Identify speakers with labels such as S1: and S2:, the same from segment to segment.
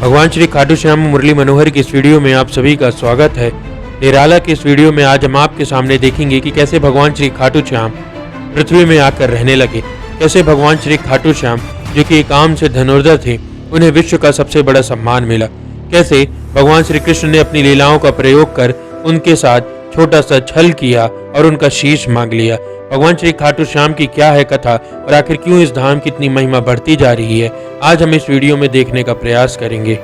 S1: भगवान श्री खाटू श्याम मुरली मनोहर की इस वीडियो में आप सभी का स्वागत है। निराला की इस वीडियो में आज हम आपके सामने देखेंगे कि कैसे भगवान श्री खाटू श्याम पृथ्वी में आकर रहने लगे, कैसे भगवान श्री खाटू श्याम जो कि एक आम से धनुर्धर थे उन्हें विश्व का सबसे बड़ा सम्मान मिला, कैसे भगवान श्री कृष्ण ने अपनी लीलाओं का प्रयोग कर उनके साथ छोटा सा छल किया और उनका शीश मांग लिया। भगवान श्री खाटू श्याम की क्या है कथा और आखिर क्यों इस धाम की इतनी महिमा बढ़ती जा रही है, आज हम इस वीडियो में देखने का प्रयास करेंगे।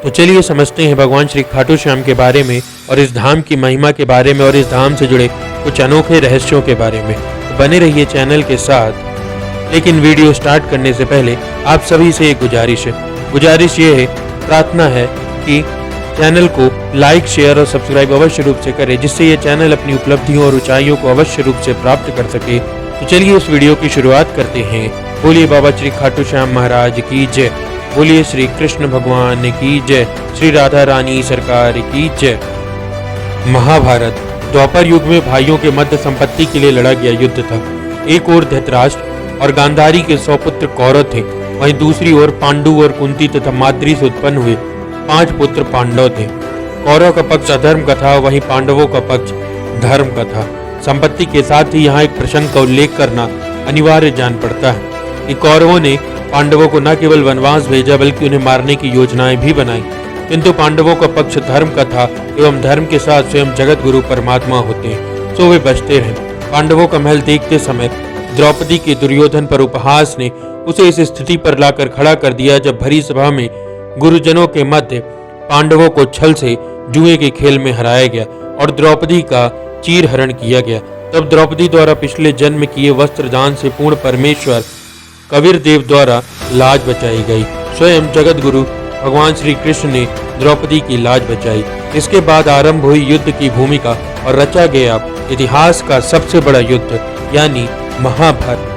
S1: तो चलिए समझते हैं भगवान श्री खाटू श्याम के बारे में और इस धाम की महिमा के बारे में और इस धाम से जुड़े कुछ अनोखे रहस्यों के बारे में। तो बने रहिए चैनल के साथ। लेकिन वीडियो स्टार्ट करने से पहले आप सभी से एक गुजारिश ये है, प्रार्थना है कि चैनल को लाइक, शेयर और सब्सक्राइब अवश्य रूप से करें, जिससे ये चैनल अपनी उपलब्धियों और ऊंचाइयों को अवश्य रूप से प्राप्त कर सके। तो चलिए इस वीडियो की शुरुआत करते हैं। बोलिए बाबा श्री खाटू श्याम महाराज की जय, बोलिए श्री कृष्ण भगवान की जय, श्री राधा रानी सरकार की जय। महाभारत द्वापर युग में भाइयों के मध्य संपत्ति के लिए लड़ा गया युद्ध था। एक ओर धृतराष्ट्र और गांधारी के 100 पुत्र कौरव थे, वहीं दूसरी ओर पांडु और कुंती तथा माद्री से उत्पन्न हुए 5 पुत्र पांडव थे। कौरव का पक्ष अधर्म का था, वहीं पांडवों का पक्ष धर्म का था। संपत्ति के साथ ही यहाँ एक प्रसंग का उल्लेख करना अनिवार्य जान पड़ता है कि कौरवों ने पांडवों को न केवल वनवास भेजा बल्कि उन्हें मारने की योजनाएं भी बनाई, किंतु पांडवों का पक्ष धर्म का था एवं धर्म के साथ स्वयं जगत गुरु परमात्मा होते हैं, सो वे बचते रहे। पांडवों का महल देखते समय द्रौपदी के दुर्योधन पर उपहास ने उसे इस स्थिति पर लाकर खड़ा कर दिया जब भरी सभा में गुरुजनों के मध्य पांडवों को छल से जुए के खेल में हराया गया और द्रौपदी का चीर हरण किया गया। तब द्रौपदी द्वारा पिछले जन्म किए वस्त्र दान से पूर्ण परमेश्वर कबीर देव द्वारा लाज बचाई गई। स्वयं जगत गुरु भगवान श्री कृष्ण ने द्रौपदी की लाज बचाई। इसके बाद आरंभ हुई युद्ध की भूमिका और रचा गया इतिहास का सबसे बड़ा युद्ध यानी महाभारत।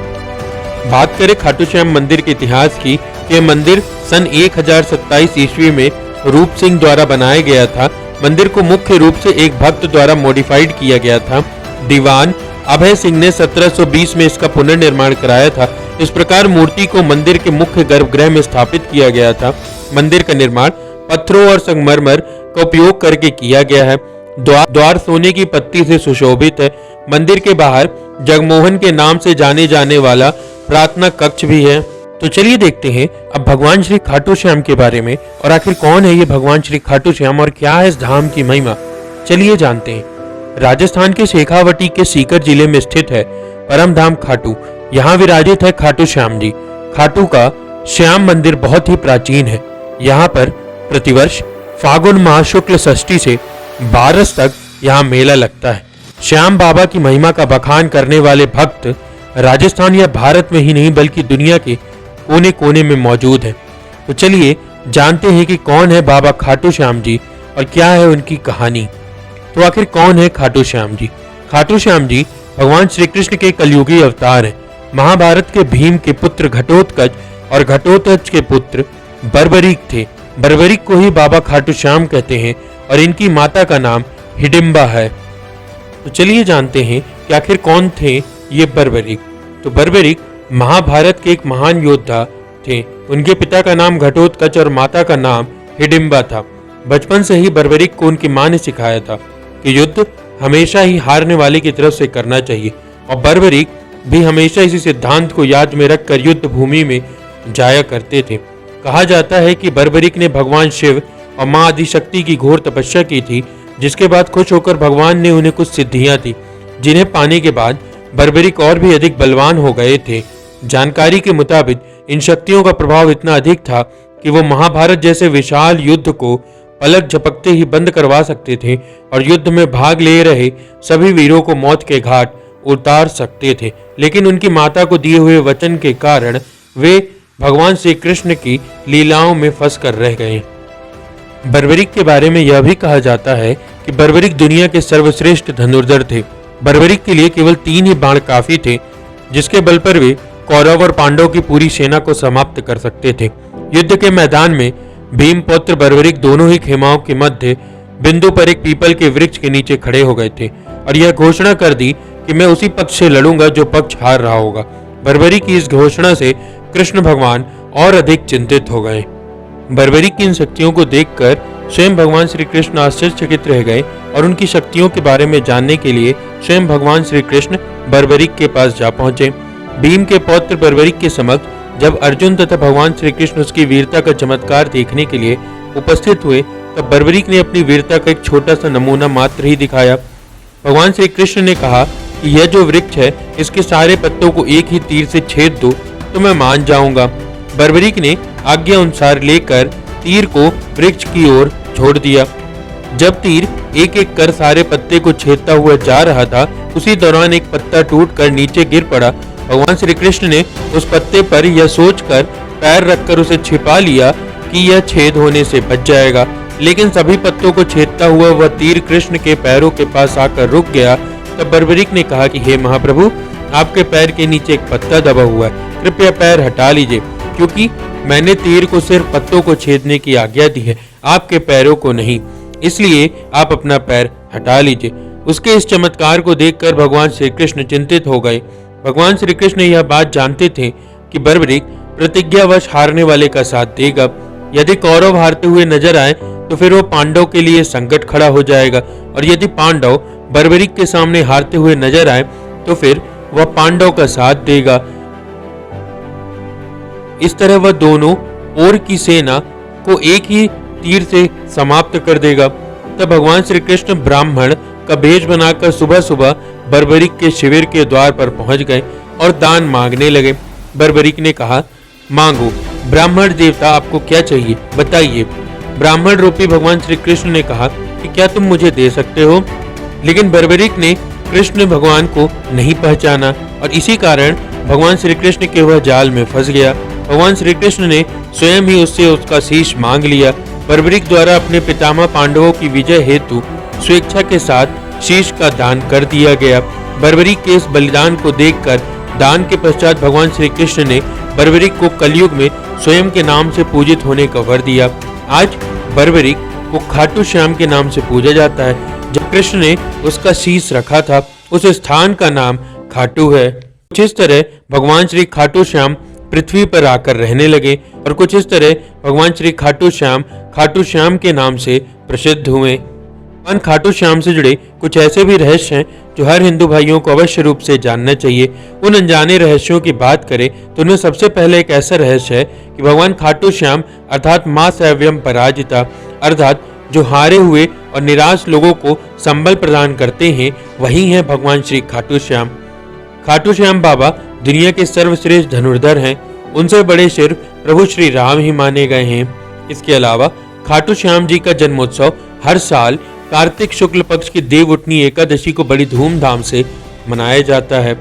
S1: बात करें खाटू श्याम मंदिर के इतिहास की, यह मंदिर सन 1027 ईस्वी में रूप सिंह द्वारा बनाया गया था। मंदिर को मुख्य रूप से एक भक्त द्वारा मॉडिफाइड किया गया था। दीवान अभय सिंह ने 1720 में इसका पुनर्निर्माण कराया था। इस प्रकार मूर्ति को मंदिर के मुख्य गर्भगृह में स्थापित किया गया था। मंदिर का निर्माण पत्थरों और संगमरमर का उपयोग करके किया गया है। द्वार सोने की पत्ती से सुशोभित है। मंदिर के बाहर जगमोहन के नाम से जाने जाने वाला प्रार्थना कक्ष भी है। तो चलिए देखते हैं अब भगवान श्री खाटू श्याम के बारे में और आखिर कौन है ये भगवान श्री खाटू श्याम और क्या है इस धाम की महिमा, चलिए जानते हैं। राजस्थान के शेखावटी के सीकर जिले में स्थित है परम धाम खाटू। यहाँ विराजित है खाटू श्याम जी। खाटू का श्याम मंदिर बहुत ही प्राचीन है। यहाँ पर प्रतिवर्ष फागुन माह शुक्ल षष्ठी से 12 तक यहाँ मेला लगता है। श्याम बाबा की महिमा का बखान करने वाले भक्त राजस्थान या भारत में ही नहीं बल्कि दुनिया के कोने कोने में मौजूद है। तो चलिए जानते हैं कि कौन है बाबा खाटू श्याम जी और क्या है उनकी कहानी। तो आखिर कौन है खाटू श्याम जी? खाटू श्याम जी भगवान श्री कृष्ण के कलयुगी अवतार हैं। महाभारत के भीम के पुत्र घटोत्कच और घटोत्कच के पुत्र बर्बरीक थे। बर्बरीक को ही बाबा खाटू श्याम कहते हैं और इनकी माता का नाम हिडिंबा है। तो चलिए जानते हैं कि आखिर कौन थे ये बर्बरीक। तो बर्बरीक महाभारत के एक महान योद्धा थे। उनके पिता का नाम घटोत्कच और माता का नाम हिडिंबा था। बचपन से ही बर्बरीक को उनकी मां ने सिखाया था कि युद्ध हमेशा ही हारने वाले की तरफ से करना चाहिए और बर्बरीक भी हमेशा इसी सिद्धांत को याद में रखकर युद्ध भूमि में जाया करते थे। कहा जाता है कि बर्बरीक ने भगवान शिव और मां आदिशक्ति की घोर तपस्या की थी, जिसके बाद खुश होकर भगवान ने उन्हें कुछ सिद्धियां दी, जिन्हें पाने के बाद बर्बरीक और भी अधिक बलवान हो गए थे। जानकारी के मुताबिक इन शक्तियों का प्रभाव इतना अधिक था कि वो महाभारत जैसे विशाल युद्ध को पलक झपकते ही बंद करवा सकते थे और युद्ध में भाग ले रहे सभी वीरों को मौत के घाट उतार सकते थे। लेकिन उनकी माता को दिए हुए वचन के कारण वे भगवान श्री कृष्ण की लीलाओं में फंस कर रह गए। बर्बरीक के बारे में यह भी कहा जाता है कि बर्बरीक दुनिया के सर्वश्रेष्ठ धनुर्धर थे। बर्बरीक के लिए केवल 3 ही बाण काफी थे, जिसके बल पर वे कौरव और पांडव की पूरी सेना को समाप्त कर सकते थे। युद्ध के मैदान में भीम पुत्र बर्बरीक दोनों ही खेमाओं के मध्य बिंदु पर एक पीपल के वृक्ष के नीचे खड़े हो गए थे और यह घोषणा कर दी कि मैं उसी पक्ष से लड़ूंगा जो पक्ष हार रहा होगा। बर्बरीक की इस घोषणा से कृष्ण भगवान और अधिक चिंतित हो गए। बर्बरीक की इन शक्तियों को देखकर स्वयं भगवान श्री कृष्ण आश्चर्यचकित रह गए और उनकी शक्तियों के बारे में जानने के लिए स्वयं भगवान श्री कृष्ण बर्बरीक के पास जा पहुंचे। भीम के पौत्र बर्बरीक के समक्ष जब अर्जुन तथा भगवान श्री कृष्ण उसकी वीरता का चमत्कार देखने के लिए उपस्थित हुए, तब बर्बरीक ने अपनी वीरता का एक छोटा सा नमूना मात्र ही दिखाया। भगवान श्री कृष्ण ने कहा कि यह जो वृक्ष है, इसके सारे पत्तों को एक ही तीर से छेद दो तो मैं मान जाऊंगा। बर्बरीक ने आज्ञा अनुसार लेकर तीर को वृक्ष की ओर छोड़ दिया। जब तीर एक एक कर सारे पत्ते को छेदता हुआ जा रहा था, उसी दौरान एक पत्ता टूटकर नीचे गिर पड़ा। भगवान श्री कृष्ण ने उस पत्ते पर यह सोचकर पैर रखकर उसे छिपा लिया कि यह छेद होने से बच जाएगा, लेकिन सभी पत्तों को छेदता हुआ वह तीर कृष्ण के पैरों के पास आकर रुक गया। तब बर्बरीक ने कहा कि हे महाप्रभु, आपके पैर के नीचे एक पत्ता दबा हुआ है, कृपया पैर हटा लीजिए, क्योंकि मैंने तीर को सिर्फ पत्तों को छेदने की आज्ञा दी है, आपके पैरों को नहीं, इसलिए आप अपना पैर हटा लीजिए। उसके इस चमत्कार को देखकर भगवान श्री कृष्ण चिंतित हो गए। भगवान श्री कृष्ण यह बात जानते थे कि बर्बरीक प्रतिज्ञावश हारने वाले का साथ देगा। यदि कौरव हारते हुए नजर आए तो फिर वो पांडव के लिए संकट खड़ा हो जाएगा, और यदि पांडव बर्बरीक के सामने हारते हुए नजर आए तो फिर वह पांडव का साथ देगा। इस तरह वह दोनों ओर की सेना को एक ही तीर से समाप्त कर देगा। तब भगवान श्री कृष्ण ब्राह्मण का भेष बनाकर सुबह सुबह बर्बरीक के शिविर के द्वार पर पहुंच गए और दान मांगने लगे। बर्बरीक ने कहा, मांगो ब्राह्मण देवता, आपको क्या चाहिए बताइए। ब्राह्मण रूपी भगवान श्री कृष्ण ने कहा कि क्या तुम मुझे दे सकते हो? लेकिन बर्बरीक ने कृष्ण भगवान को नहीं पहचाना और इसी कारण भगवान श्री कृष्ण के वह जाल में फंस गया। भगवान श्री कृष्ण ने स्वयं ही उससे उसका शीश मांग लिया। बर्बरीक द्वारा अपने पितामह पांडवों की विजय हेतु स्वेच्छा के साथ शीश का दान कर दिया गया। बर्बरीक के इस बलिदान को देखकर दान के पश्चात भगवान श्री कृष्ण ने बर्बरीक को कलयुग में स्वयं के नाम से पूजित होने का वर दिया। आज बर्बरीक को खाटू श्याम के नाम से पूजा जाता है। जब कृष्ण ने उसका शीश रखा था, उस स्थान का नाम खाटू है। कुछ इस तरह भगवान श्री खाटू श्याम पृथ्वी पर आकर रहने लगे और कुछ इस तरह भगवान श्री खाटू श्याम के नाम से प्रसिद्ध हुए। भगवान खाटू श्याम से जुड़े कुछ ऐसे भी रहस्य हैं जो हर हिंदू भाइयों को अवश्य रूप से जानना चाहिए। उन अनजाने रहस्यों की बात करें तो उनमें सबसे पहले एक ऐसा रहस्य है कि भगवान खाटू श्याम अर्थात मां सैव्यम पराजिता, अर्थात जो हारे हुए और निराश लोगों को संबल प्रदान करते हैं, वही हैं भगवान श्री खाटू श्याम। खाटू श्याम बाबा दुनिया के सर्वश्रेष्ठ धनुर्धर हैं। उनसे बड़े सिर्फ प्रभु श्री राम ही माने गए हैं। इसके अलावा खाटू श्याम जी का जन्मोत्सव हर साल कार्तिक शुक्ल पक्ष की देवउठनी एकादशी को बड़ी धूमधाम से मनाया जाता है।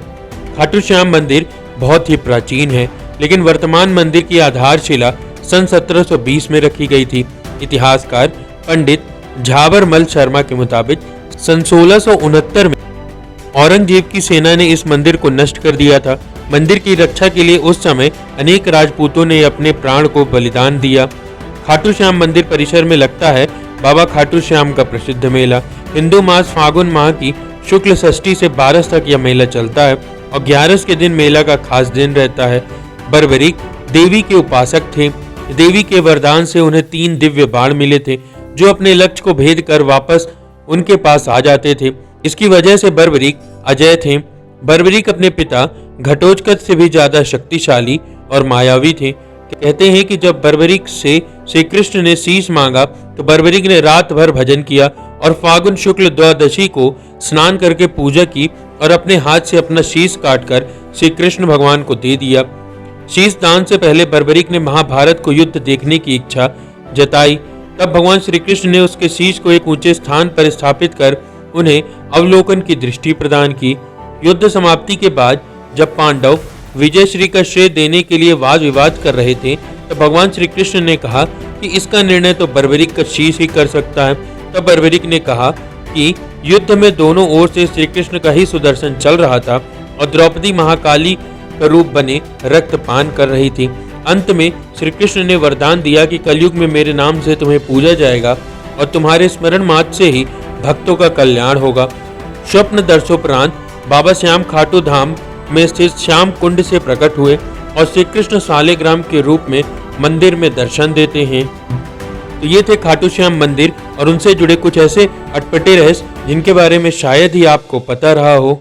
S1: खाटू श्याम मंदिर बहुत ही प्राचीन है, लेकिन वर्तमान मंदिर की आधारशिला सन 1720 में रखी गई थी। इतिहासकार पंडित झाबरमल शर्मा के मुताबिक सन 1669 में औरंगजेब की सेना ने इस मंदिर को नष्ट कर दिया था। मंदिर की रक्षा के लिए उस समय अनेक राजपूतों ने अपने प्राण को बलिदान दिया। खाटू श्याम मंदिर परिसर में लगता है बाबा खाटू श्याम का प्रसिद्ध मेला। हिंदू मास फागुन माह की शुक्ल षष्ठी से 12 तक यह मेला चलता है और 11 के दिन मेला का खास दिन रहता है। बर्बरीक देवी के उपासक थे। देवी के वरदान से उन्हें 3 दिव्य बाण मिले थे जो अपने लक्ष्य को भेद कर वापस उनके पास आ जाते थे। इसकी वजह से बर्बरीक अजय थे। बर्बरीक अपने पिता घटोत्कच से भी ज्यादा शक्तिशाली और मायावी थे। कहते हैं कि जब बर्बरीक से श्री कृष्ण ने शीश मांगा तो बर्बरीक ने रात भर भजन किया और फागुन शुक्ल द्वादशी को स्नान करके पूजा की और अपने हाथ से अपना शीश काटकर श्री कृष्ण भगवान को दे दिया। शीश दान से पहले बर्बरीक ने महाभारत को युद्ध देखने की इच्छा जताई। तब भगवान श्री कृष्ण ने उसके शीश को एक ऊंचे स्थान पर स्थापित कर उन्हें अवलोकन की दृष्टि प्रदान की। युद्ध समाप्ति के बाद जब पांडव विजय श्री का श्रेय देने के लिए वाद विवाद कर रहे थे, तो भगवान श्री कृष्ण ने कहा कि इसका निर्णय तो बर्बरीक का शीश ही कर सकता है। तब बर्बरीक ने कहा कि युद्ध में दोनों ओर से श्री कृष्ण का ही सुदर्शन चल रहा था और द्रौपदी महाकाली का रूप बने रक्तपान कर रही थी। अंत में श्री कृष्ण ने वरदान दिया कि कलयुग में मेरे नाम से तुम्हें पूजा जाएगा और तुम्हारे स्मरण मात्र से ही भक्तों का कल्याण होगा। स्वप्न दर्शोपरांत बाबा श्याम खाटू धाम में स्थित श्याम कुंड से प्रकट हुए और श्री कृष्ण सालिग्राम के रूप में मंदिर में दर्शन देते हैं। तो ये थे खाटू श्याम मंदिर और उनसे जुड़े कुछ ऐसे अटपटे रहस्य जिनके बारे में शायद ही आपको पता रहा हो।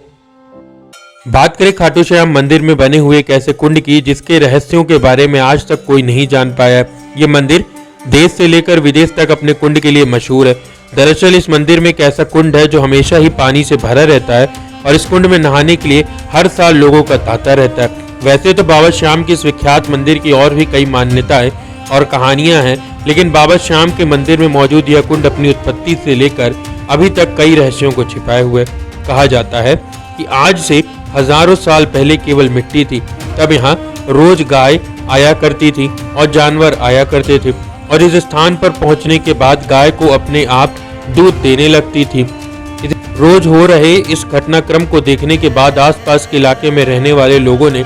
S1: बात करें खाटू श्याम मंदिर में बने हुए एक ऐसे कुंड की जिसके रहस्यों के बारे में आज तक कोई नहीं जान पाया। ये मंदिर देश से लेकर विदेश तक अपने कुंड के लिए मशहूर है। दरअसल इस मंदिर में एक ऐसा कुंड है जो हमेशा ही पानी से भरा रहता है और इस कुंड में नहाने के लिए हर साल लोगों का तांता रहता है। वैसे तो बाबा श्याम के इस विख्यात मंदिर की और भी कई मान्यताएं और कहानियां हैं, लेकिन बाबा श्याम के मंदिर में मौजूद यह कुंड अपनी उत्पत्ति से लेकर अभी तक कई रहस्यों को छिपाए हुए। कहा जाता है कि आज से हजारों साल पहले केवल मिट्टी थी, तब यहाँ रोज गाय आया करती थी और जानवर आया करते थे और इस स्थान पर पहुंचने के बाद गाय को अपने आप दूध देने लगती थी। रोज हो रहे इस घटनाक्रम को देखने के बाद आसपास के इलाके में रहने वाले लोगों ने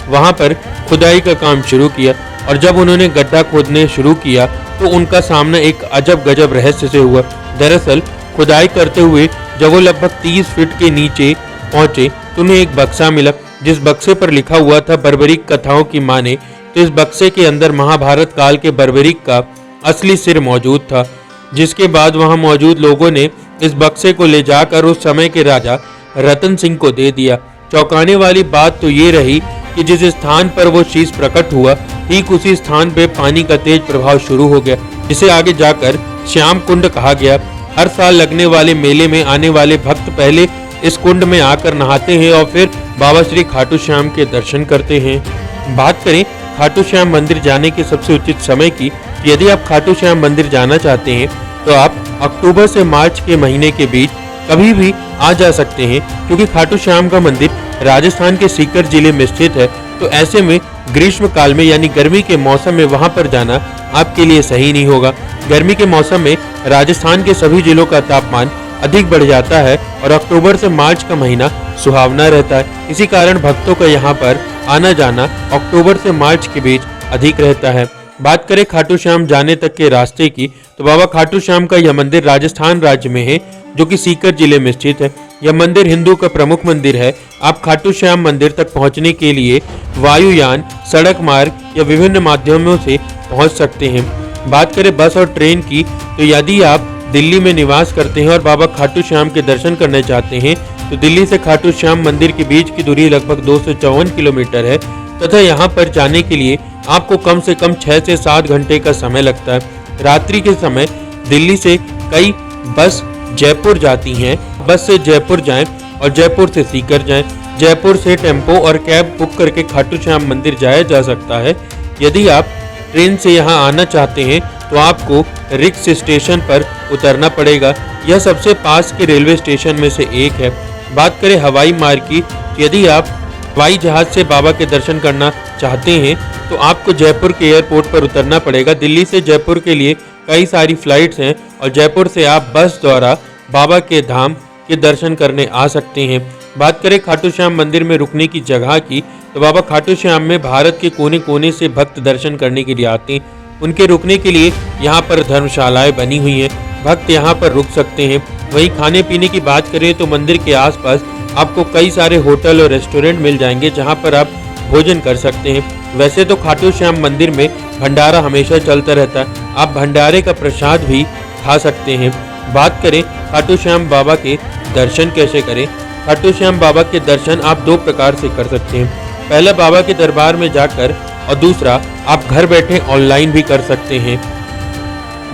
S1: वहां पर खुदाई का काम शुरू किया और जब उन्होंने गड्ढा खोदने शुरू किया तो उनका सामना एक अजब गजब रहस्य से हुआ। दरअसल खुदाई करते हुए जब वो लगभग 30 फीट के नीचे पहुंचे तो उन्हें एक बक्सा मिला, जिस बक्से पर लिखा हुआ था बर्बरीक कथाओं की माने तो इस बक्से के अंदर महाभारत काल के बर्बरीक का असली सिर मौजूद था, जिसके बाद वहां मौजूद लोगों ने इस बक्से को ले जाकर उस समय के राजा रतन सिंह को दे दिया। चौंकाने वाली बात तो ये रही कि जिस स्थान पर वो शीश प्रकट हुआ ठीक उसी स्थान पे पानी का तेज प्रभाव शुरू हो गया, जिसे आगे जाकर श्याम कुंड कहा गया। हर साल लगने वाले मेले में आने वाले भक्त पहले इस कुंड में आकर नहाते हैं और फिर बाबा श्री खाटू श्याम के दर्शन करते हैं। बात करें खाटू श्याम मंदिर जाने के सबसे उचित समय की, यदि आप खाटू श्याम मंदिर जाना चाहते हैं तो आप अक्टूबर से मार्च के महीने के बीच कभी भी आ जा सकते हैं, क्योंकि खाटू श्याम का मंदिर राजस्थान के सीकर जिले में स्थित है। तो ऐसे में ग्रीष्म काल में यानी गर्मी के मौसम में वहां पर जाना आपके लिए सही नहीं होगा। गर्मी के मौसम में राजस्थान के सभी जिलों का तापमान अधिक बढ़ जाता है और अक्टूबर से मार्च का महीना सुहावना रहता है। इसी कारण भक्तों का यहाँ पर आना जाना अक्टूबर से मार्च के बीच अधिक रहता है। बात करें खाटू श्याम जाने तक के रास्ते की, तो बाबा खाटू श्याम का यह मंदिर राजस्थान राज्य में है, जो कि सीकर जिले में स्थित है। यह मंदिर हिंदू का प्रमुख मंदिर है। आप खाटू श्याम मंदिर तक पहुंचने के लिए वायुयान, सड़क मार्ग या विभिन्न माध्यमों से पहुंच सकते हैं। बात करें बस और ट्रेन की, तो यदि आप दिल्ली में निवास करते हैं और बाबा खाटू श्याम के दर्शन करने चाहते हैं तो दिल्ली से खाटू श्याम मंदिर के बीच की दूरी लगभग 254 किलोमीटर है तथा यहाँ पर जाने के लिए आपको कम से कम 6 से 7 घंटे का समय लगता है। रात्रि के समय दिल्ली से कई बस जयपुर जाती हैं। बस से जयपुर जाएं और जयपुर से सीकर जाएं। जयपुर से टेम्पो और कैब बुक करके खाटू श्याम मंदिर जाया जा सकता है। यदि आप ट्रेन से यहाँ आना चाहते हैं तो आपको रिक्स स्टेशन पर उतरना पड़ेगा। यह सबसे पास के रेलवे स्टेशन में से एक है। बात करें हवाई मार्ग की, यदि आप हवाई जहाज से बाबा के दर्शन करना चाहते हैं तो आपको जयपुर के एयरपोर्ट पर उतरना पड़ेगा। दिल्ली से जयपुर के लिए कई सारी फ्लाइट्स हैं और जयपुर से आप बस द्वारा बाबा के धाम के दर्शन करने आ सकते हैं। बात करें खाटू श्याम मंदिर में रुकने की जगह की, तो बाबा खाटू श्याम में भारत के कोने कोने से भक्त दर्शन करने के लिए आते हैं। उनके रुकने के लिए यहाँ पर धर्मशालाएं बनी हुई हैं, भक्त यहाँ पर रुक सकते हैं। वहीं खाने पीने की बात करें तो मंदिर के आसपास आपको कई सारे होटल और रेस्टोरेंट मिल जाएंगे जहाँ पर आप भोजन कर सकते हैं। वैसे तो खाटू श्याम मंदिर में भंडारा हमेशा चलता रहता है, आप भंडारे का प्रसाद भी खा सकते हैं। बात करें खाटू श्याम बाबा के दर्शन कैसे करें। खाटू श्याम बाबा के दर्शन आप दो प्रकार से कर सकते हैं। पहला बाबा के दरबार में जाकर और दूसरा आप घर बैठे ऑनलाइन भी कर सकते हैं।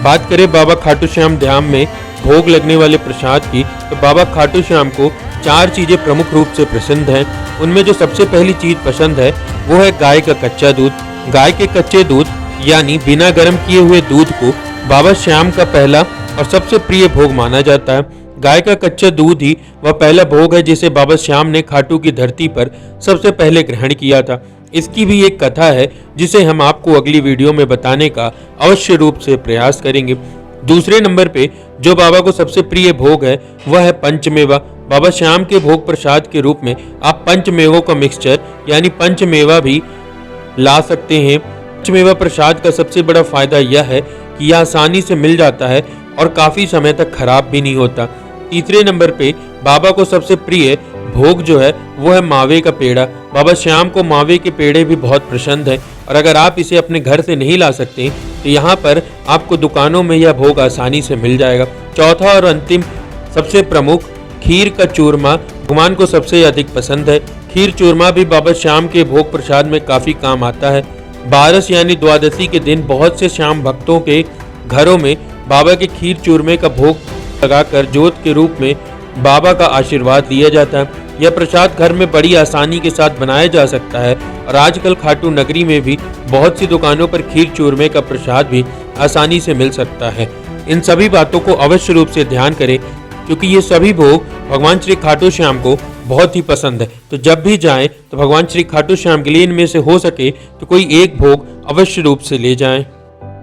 S1: बात करें बाबा खाटू श्याम धाम में भोग लगने वाले प्रसाद की, तो बाबा खाटू श्याम को 4 चीजें प्रमुख रूप से पसंद हैं। उनमें जो सबसे पहली चीज पसंद है वो है गाय का कच्चा दूध। गाय के कच्चे दूध यानी बिना गर्म किए हुए दूध को बाबा श्याम का पहला और सबसे प्रिय भोग माना जाता है। गाय का कच्चा दूध ही वह पहला भोग है जिसे बाबा श्याम ने खाटू की धरती पर सबसे पहले ग्रहण किया था। इसकी भी एक कथा है जिसे हम आपको अगली वीडियो में बताने का अवश्य रूप से प्रयास करेंगे। दूसरे नंबर पे जो बाबा को सबसे प्रिय भोग है वह है पंचमेवा। बाबा श्याम के भोग प्रसाद के रूप में आप पंचमेवों का मिक्सचर यानी पंचमेवा भी ला सकते हैं। पंचमेवा प्रसाद का सबसे बड़ा फायदा यह है कि यह आसानी से मिल जाता है और काफी समय तक खराब भी नहीं होता। तीसरे नंबर पे बाबा को सबसे प्रिय भोग जो है वो है मावे का पेड़ा। बाबा श्याम को मावे के पेड़े भी बहुत पसंद है और अगर आप इसे अपने घर से नहीं ला सकते तो यहाँ पर आपको दुकानों में यह भोग आसानी से मिल जाएगा। चौथा और अंतिम सबसे प्रमुख खीर का चूरमा भगवान को सबसे अधिक पसंद है। खीर चूरमा भी बाबा श्याम के भोग प्रसाद में काफ़ी काम आता है। बारस यानी द्वादशी के दिन बहुत से श्याम भक्तों के घरों में बाबा के खीर चूरमे का भोग लगाकर जोत के रूप में बाबा का आशीर्वाद लिया जाता है। यह प्रसाद घर में बड़ी आसानी के साथ बनाया जा सकता है और आजकल खाटू नगरी में भी बहुत सी दुकानों पर खीर चूरमे का प्रसाद भी आसानी से मिल सकता है। इन सभी बातों को अवश्य रूप से ध्यान करें क्योंकि ये सभी भोग भगवान श्री खाटू श्याम को बहुत ही पसंद है। तो जब भी जाएं तो भगवान श्री खाटू श्याम के लिए इनमें से हो सके तो कोई एक भोग अवश्य रूप से ले जाएं।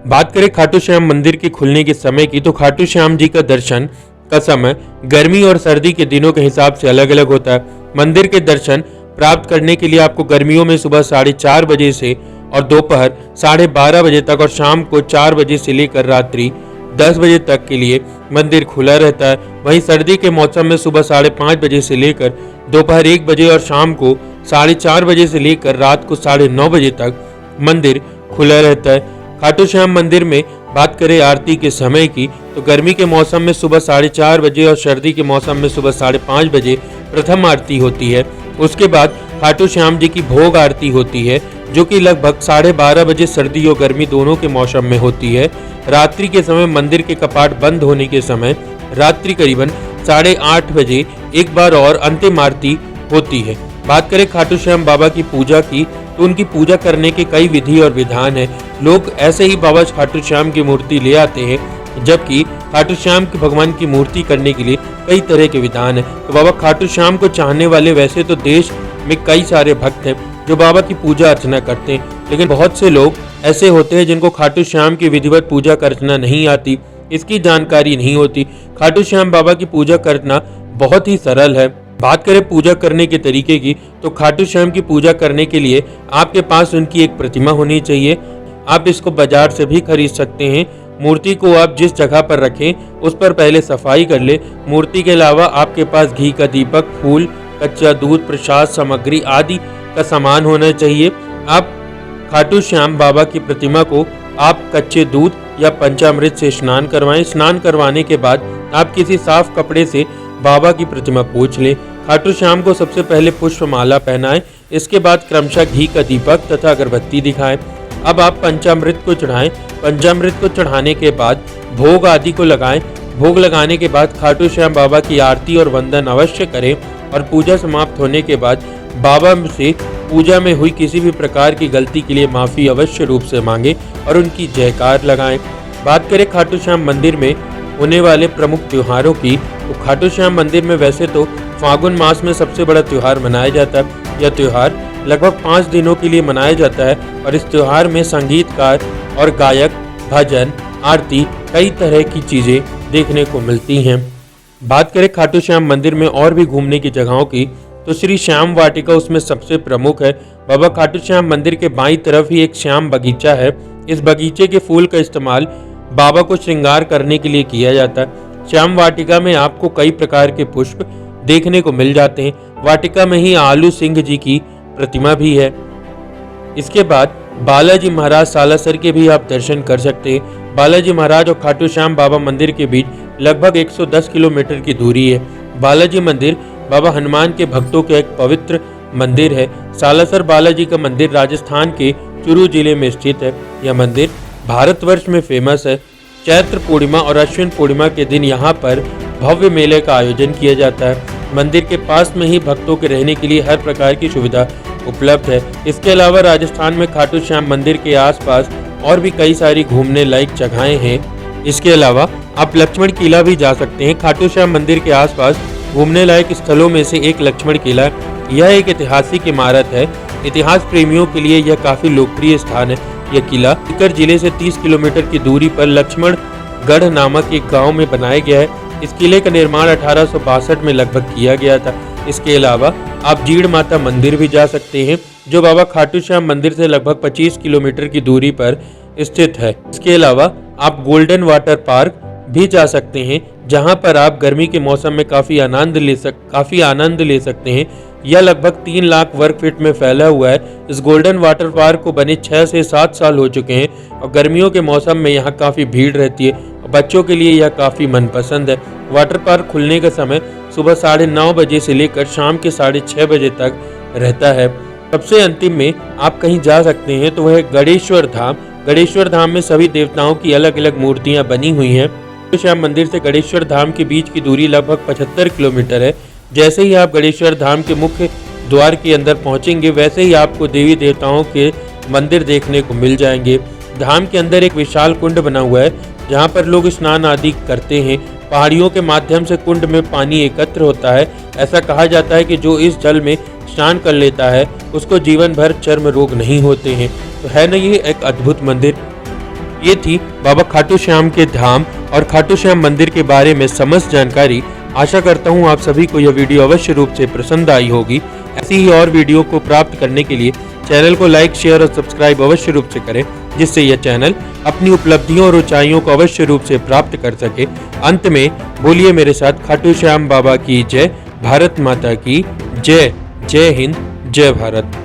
S1: बात करें खाटू श्याम मंदिर के खुलने के समय की तो खाटू श्याम जी का दर्शन का समय गर्मी और सर्दी के दिनों के हिसाब से अलग अलग होता है। मंदिर के दर्शन प्राप्त करने के लिए आपको गर्मियों में सुबह 4:30 बजे से और दोपहर 12:30 बजे तक और शाम को 4 बजे से लेकर रात्रि 10 बजे तक के लिए मंदिर खुला रहता है। वहीं सर्दी के मौसम में सुबह 5:30 बजे से लेकर दोपहर 1 बजे और शाम को 4:30 बजे से लेकर रात को 9:30 बजे तक मंदिर खुला रहता है। खाटू श्याम मंदिर में बात करें आरती के समय की तो गर्मी के मौसम में सुबह 4:30 बजे और सर्दी के मौसम में सुबह 5:30 बजे प्रथम आरती होती है। उसके बाद खाटू श्याम जी की भोग आरती होती है जो कि लगभग 12:30 बजे सर्दी और गर्मी दोनों के मौसम में होती है। रात्रि के समय मंदिर के कपाट बंद होने के समय रात्रि करीबन 8:30 बजे एक बार और अंतिम आरती होती है। बात करें खाटू श्याम बाबा की पूजा की तो उनकी पूजा करने के कई विधि और विधान है। लोग ऐसे ही बाबा खाटू श्याम की मूर्ति ले आते हैं जबकि खाटू श्याम की भगवान की मूर्ति करने के लिए कई तरह के विधान है। तो बाबा खाटू श्याम को चाहने वाले वैसे तो देश में कई सारे भक्त हैं जो बाबा की पूजा अर्चना करते हैं, लेकिन बहुत से लोग ऐसे होते हैं जिनको खाटू श्याम की विधिवत पूजा अर्चना नहीं आती, इसकी जानकारी नहीं होती। खाटू श्याम बाबा की पूजा करना बहुत ही सरल है। बात करें पूजा करने के तरीके की तो खाटू श्याम की पूजा करने के लिए आपके पास उनकी एक प्रतिमा होनी चाहिए। आप इसको बाजार से भी खरीद सकते हैं। मूर्ति को आप जिस जगह पर रखें उस पर पहले सफाई कर ले। मूर्ति के अलावा आपके पास घी का दीपक, फूल, कच्चा दूध, प्रसाद सामग्री आदि का सामान होना चाहिए। आप खाटू श्याम बाबा की प्रतिमा को आप कच्चे दूध या पंचामृत से स्नान करवाएं। स्नान करवाने के बाद आप किसी साफ कपड़े से बाबा की प्रतिमा पोंछ लें। खाटू श्याम को सबसे पहले पुष्पमाला पहनाएं, इसके बाद क्रमशः घी का दीपक तथा अगरबत्ती दिखाएं। अब आप पंचामृत को चढ़ाएं। पंचामृत को चढ़ाने के बाद भोग आदि को लगाएं। भोग लगाने के बाद खाटू श्याम बाबा की आरती और वंदन अवश्य करें और पूजा समाप्त होने के बाद बाबा से पूजा में हुई किसी भी प्रकार की गलती के लिए माफ़ी अवश्य रूप से मांगे और उनकी जयकार लगाएं। बात करें खाटू श्याम मंदिर में होने वाले प्रमुख त्योहारों की तो खाटू श्याम मंदिर में वैसे तो फागुन मास में सबसे बड़ा त्यौहार मनाया जाता है। यह त्यौहार लगभग 5 दिनों के लिए मनाया जाता है और इस त्यौहार में संगीतकार और गायक, भजन, आरती, कई तरह की चीज़ें देखने को मिलती हैं। बात करें खाटू श्याम मंदिर में और भी घूमने की जगहों की तो श्री श्याम वाटिका उसमें सबसे प्रमुख है। बाबा खाटू श्याम मंदिर के बाईं तरफ ही एक श्याम बगीचा है। इस बगीचे के फूल का इस्तेमाल बाबा को श्रृंगार करने के लिए किया जाता है। श्याम वाटिका में आपको कई प्रकार के पुष्प देखने को मिल जाते हैं। वाटिका में ही आलू सिंह जी की प्रतिमा भी है। इसके बाद बालाजी महाराज सालासर के भी आप दर्शन कर सकते हैं। बालाजी महाराज और खाटू श्याम बाबा मंदिर के बीच लगभग 110 किलोमीटर की दूरी है। बालाजी मंदिर बाबा हनुमान के भक्तों का एक पवित्र मंदिर है। सालासर बालाजी का मंदिर राजस्थान के चुरू जिले में स्थित है। यह मंदिर भारतवर्ष में फेमस है। चैत्र पूर्णिमा और अश्विन पूर्णिमा के दिन यहाँ पर भव्य मेले का आयोजन किया जाता है। मंदिर के पास में ही भक्तों के रहने के लिए हर प्रकार की सुविधा उपलब्ध है। इसके अलावा राजस्थान में खाटू श्याम मंदिर के आसपास और भी कई सारी घूमने लायक जगहें हैं। इसके अलावा आप लक्ष्मण किला भी जा सकते हैं। खाटू श्याम मंदिर के आसपास घूमने लायक स्थलों में से एक लक्ष्मण किला, यह एक ऐतिहासिक इमारत है। इतिहास प्रेमियों के लिए यह काफी लोकप्रिय स्थान है। यह किला सीकर जिले से 30 किलोमीटर की दूरी पर लक्ष्मणगढ़ नामक एक गांव में बनाया गया है। इस किले का निर्माण 1862 में लगभग किया गया था। इसके अलावा आप जीड़ माता मंदिर भी जा सकते हैं जो बाबा खाटू श्याम मंदिर से लगभग 25 किलोमीटर की दूरी पर स्थित है। इसके अलावा आप गोल्डन वाटर पार्क, भी जा सकते हैं, जहां पर आप गर्मी के मौसम में काफ़ी आनंद ले सकते हैं। यह लगभग 3 लाख वर्ग फीट में फैला हुआ है। इस गोल्डन वाटर पार्क को बने 6 से 7 साल हो चुके हैं और गर्मियों के मौसम में यहाँ काफ़ी भीड़ रहती है और बच्चों के लिए यह काफ़ी मनपसंद है। वाटर पार्क खुलने का समय सुबह 9:30 बजे से लेकर शाम के 6:30 बजे तक रहता है। सबसे अंतिम में आप कहीं जा सकते हैं तो वह गणेश्वर धाम। गणेश्वर धाम में सभी देवताओं की अलग अलग मूर्तियां बनी हुई हैं। श्याम मंदिर से गणेश्वर धाम के बीच की दूरी लगभग 75 किलोमीटर है। जैसे ही आप गणेश्वर धाम के मुख्य द्वार के अंदर पहुंचेंगे, वैसे ही आपको देवी देवताओं के मंदिर देखने को मिल जाएंगे। धाम के अंदर एक विशाल कुंड बना हुआ है, जहां पर लोग स्नान आदि करते हैं। पहाड़ियों के माध्यम से कुंड में पानी एकत्र होता है। ऐसा कहा जाता है कि जो इस जल में स्नान कर लेता है उसको जीवन भर चर्म रोग नहीं होते हैं। तो है ना ये एक अद्भुत मंदिर। ये थी बाबा खाटू श्याम के धाम और खाटू श्याम मंदिर के बारे में समस्त जानकारी। आशा करता हूँ आप सभी को यह वीडियो अवश्य रूप से पसंद आई होगी। ऐसी ही और वीडियो को प्राप्त करने के लिए चैनल को लाइक, शेयर और सब्सक्राइब अवश्य रूप से करें, जिससे यह चैनल अपनी उपलब्धियों और ऊंचाइयों को अवश्य रूप से प्राप्त कर सके। अंत में बोलिए मेरे साथ, खाटू श्याम बाबा की जय, भारत माता की जय। जय हिंद, जय भारत।